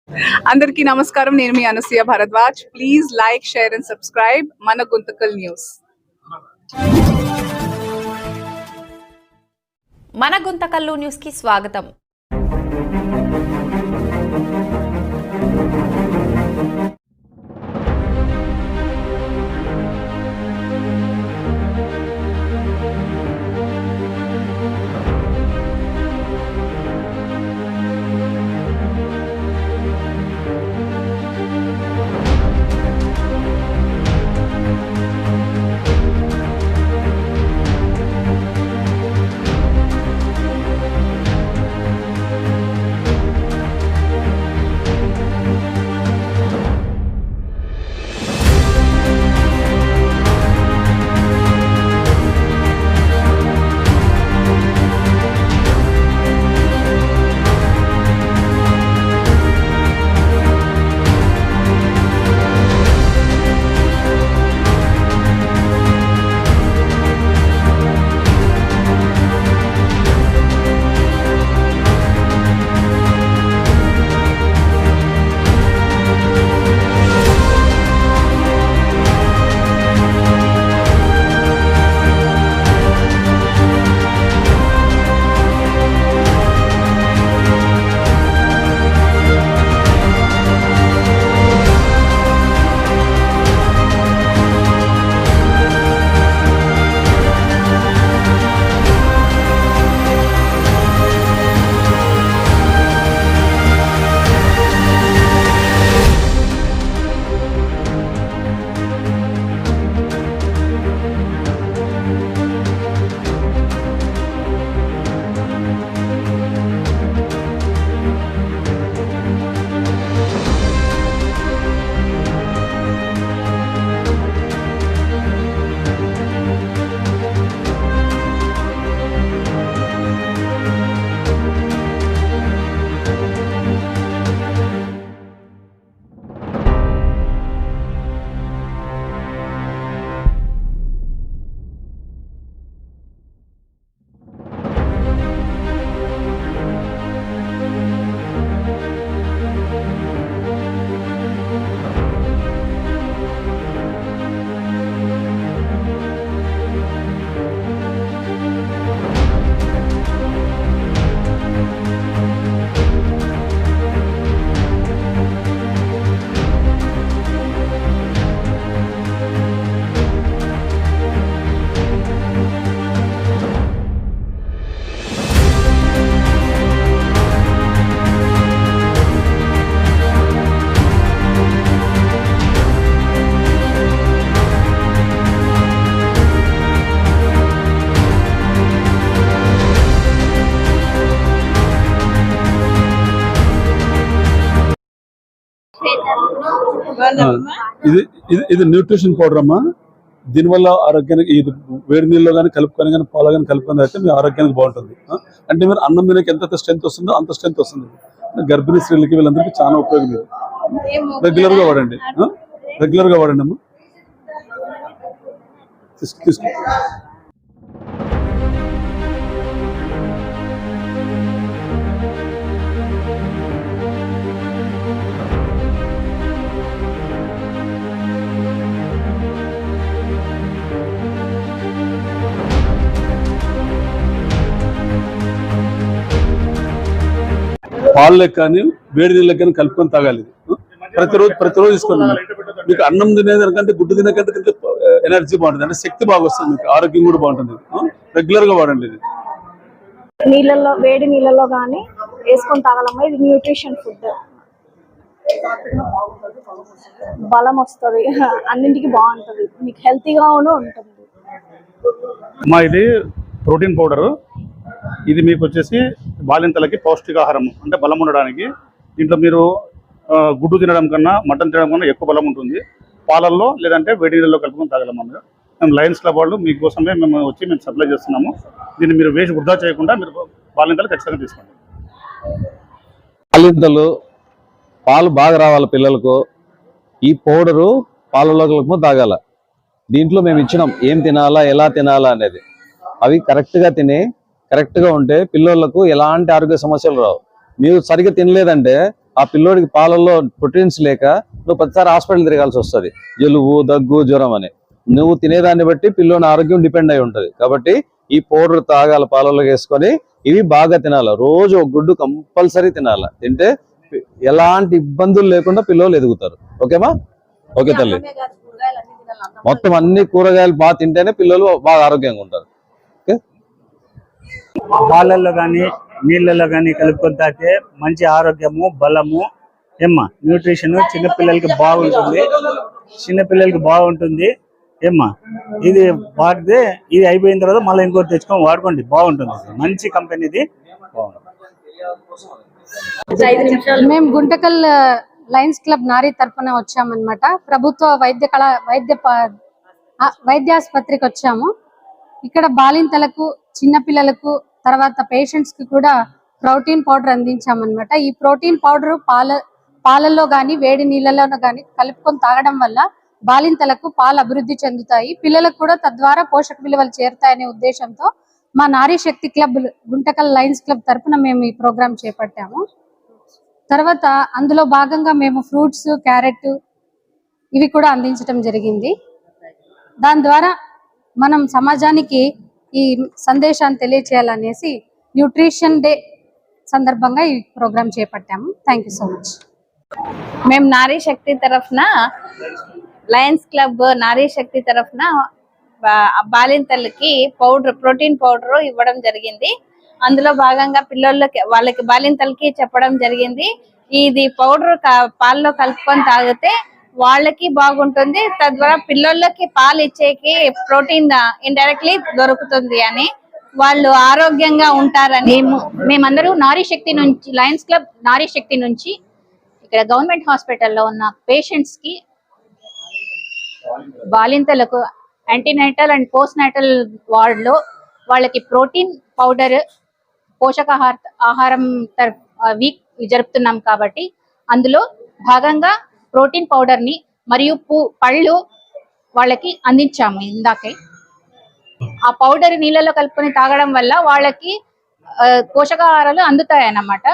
అందరికీ నమస్కారం. నేను మీ Anasuya Bharadwaj. Please like, share and subscribe మన గుంతకల్ న్యూస్. మన గుంతకల్లు న్యూస్ కి స్వాగతం. ఇది న్యూట్రిషన్ పౌడర్ అమ్మా. దీనివల్ల ఆరోగ్యానికి ఇది వేడి నీళ్ళలో కానీ కలుపుకొని కానీ పాలు కానీ కలుపుకొని అయితే మీ ఆరోగ్యానికి బాగుంటుంది. అంటే మీరు అన్నం తినకి ఎంత స్ట్రెంత్ వస్తుందో అంత స్ట్రెంత్ వస్తుంది. గర్భిణీ స్త్రీలకి వీళ్ళందరికీ చాలా ఉపయోగం ఇది. రెగ్యులర్గా వాడండి అమ్మా. తీసుకో. పాలు కానీ వేడి నీళ్ళకి కానీ కలుపుకొని తాగాలి. ప్రతిరోజు తీసుకోండి. మీకు అన్నం తినేదానికంటే గుడ్డు తినేకంటే ఎనర్జీ బాగుంటుంది, అంటే శక్తి బాగా వస్తుంది, మీకు ఆరోగ్యం కూడా బాగుంటుంది. రెగ్యులర్ గా వాడండి. ఇది నీళ్ళల్లో, వేడి నీళ్ళలో కానీ వేసుకొని తాగాలమ్మా. ఇది న్యూట్రిషన్ ఫుడ్, బలం వస్తుంది, అన్నింటికి బాగుంటుంది, మీకు హెల్తీగా ఉంటుంది. అమ్మా ఇది ప్రోటీన్ పౌడరు. ఇది మీకు వచ్చేసి బాలింతలకి పౌష్టికాహారం, అంటే బలం ఉండడానికి. దీంట్లో మీరు గుడ్డు తినడం కన్నా మటన్ తినడం కన్నా ఎక్కువ బలం ఉంటుంది. పాలల్లో లేదంటే వేడి నీళ్ళలో కలుపుకొని తాగలమ్మా. మేము లయన్స్ క్లబ్ వాళ్ళు మీకోసమే మేము సప్లై చేస్తున్నాము. దీన్ని మీరు వేసి వృధా చేయకుండా మీరు బాలింతలు ఖచ్చితంగా తీసుకోండి. బాలింతలు పాలు బాగా రావాలి పిల్లలకు. ఈ పౌడరు పాలలో కలుపుకొని తాగాల. దీంట్లో మేము ఇచ్చినాం ఏం తినాలా, ఎలా తినాలా అనేది. అవి కరెక్ట్గా తిని కరెక్ట్గా ఉంటే పిల్లలకు ఎలాంటి ఆరోగ్య సమస్యలు రావు. మీరు సరిగ్గా తినలేదంటే ఆ పిల్లోడికి పాలల్లో ప్రోటీన్స్ లేక నువ్వు ప్రతిసారి హాస్పిటల్ తిరగాల్సి వస్తుంది, జలుబు, దగ్గు, జ్వరం అని. నువ్వు తినేదాన్ని బట్టి పిల్లోని ఆరోగ్యం డిపెండ్ అయి ఉంటది. కాబట్టి ఈ పౌడర్ తాగాల, పాలల్లో వేసుకొని ఇవి బాగా తినాలి. రోజు ఒక గుడ్డు కంపల్సరీ తినాలి. తింటే ఎలాంటి ఇబ్బందులు లేకుండా పిల్లలు ఎదుగుతారు. ఓకేమా? ఓకే తల్లి. మొత్తం అన్ని కూరగాయలు బాగా తింటేనే పిల్లలు బాగా ఆరోగ్యంగా ఉంటారు. పాలల్లో కానీ నీళ్ళల్లో కానీ కలుపుకొని తాగితే మంచి ఆరోగ్యము, బలము, ఏమ్మా న్యూట్రిషన్ చిన్నపిల్లలకి బాగుంటుంది. ఏమ్మా ఇది వాడితే ఇది అయిపోయిన తర్వాత మళ్ళీ ఇంకోటి తెచ్చుకొని వాడుకోండి, బాగుంటుంది. మంచి కంపెనీది. మేము గుంటకల్ లయన్స్ క్లబ్ నారీ తరపున వచ్చామన్నమాట. ప్రభుత్వ వైద్యాసుపత్రికి వచ్చాము. ఇక్కడ బాలింతలకు, చిన్నపిల్లలకు, తర్వాత పేషెంట్స్ కి కూడా ప్రోటీన్ పౌడర్ అందించామన్నమాట. ఈ ప్రోటీన్ పౌడర్ పాలల్లో గాని వేడి నీళ్ళలో గాని కలుపుకొని తాగడం వల్ల బాలింతలకు పాలు అభివృద్ధి చెందుతాయి, పిల్లలకు కూడా తద్వారా పోషక విలువలు చేరుతాయనే ఉద్దేశంతో మా నారీ శక్తి క్లబ్ గుంటకల్ లయన్స్ క్లబ్ తరపున మేము ఈ ప్రోగ్రాం చేపట్టాము. తర్వాత అందులో భాగంగా మేము ఫ్రూట్స్, క్యారెట్ ఇవి కూడా అందించడం జరిగింది. దాని ద్వారా మనం సమాజానికి ఈ సందేశాన్ని తెలియచేయాలనేసి న్యూట్రిషన్ డే సందర్భంగా ఈ ప్రోగ్రాం చేపట్టాము. Thank you so much. మేము నారీ శక్తి తరఫున, లయన్స్ క్లబ్ నారీ శక్తి తరఫున బాలింతలకి ప్రోటీన్ పౌడర్ ఇవ్వడం జరిగింది. అందులో భాగంగా వాళ్ళకి బాలింతలకి చెప్పడం జరిగింది, ఇది పౌడర్ పాల్లో కలుపుకొని తాగితే వాళ్ళకి బాగుంటుంది, తద్వారా పిల్లలకి పాలు ఇచ్చేకి ప్రోటీన్ ఇండైరెక్ట్లీ దొరుకుతుంది అని, వాళ్ళు ఆరోగ్యంగా ఉంటారని. మేమందరూ నారీ శక్తి నుంచి, లయన్స్ క్లబ్ నారీ శక్తి నుంచి ఇక్కడ గవర్నమెంట్ హాస్పిటల్లో ఉన్న పేషెంట్స్ కి, బాలింతలకు యాంటీనైటల్ అండ్ పోస్ట్ నైటల్ వార్డ్ లో వాళ్ళకి ప్రోటీన్ పౌడర్, ఆహారం వీక్ జరుపుతున్నాం కాబట్టి అందులో భాగంగా ప్రోటీన్ పౌడర్ ని మరియు పళ్ళు వాళ్ళకి అందించాము. ఇందాకే ఆ పౌడర్ నీళ్ళలో కలుపుకొని తాగడం వల్ల వాళ్ళకి పోషకాహారాలు అందుతాయి అన్నమాట.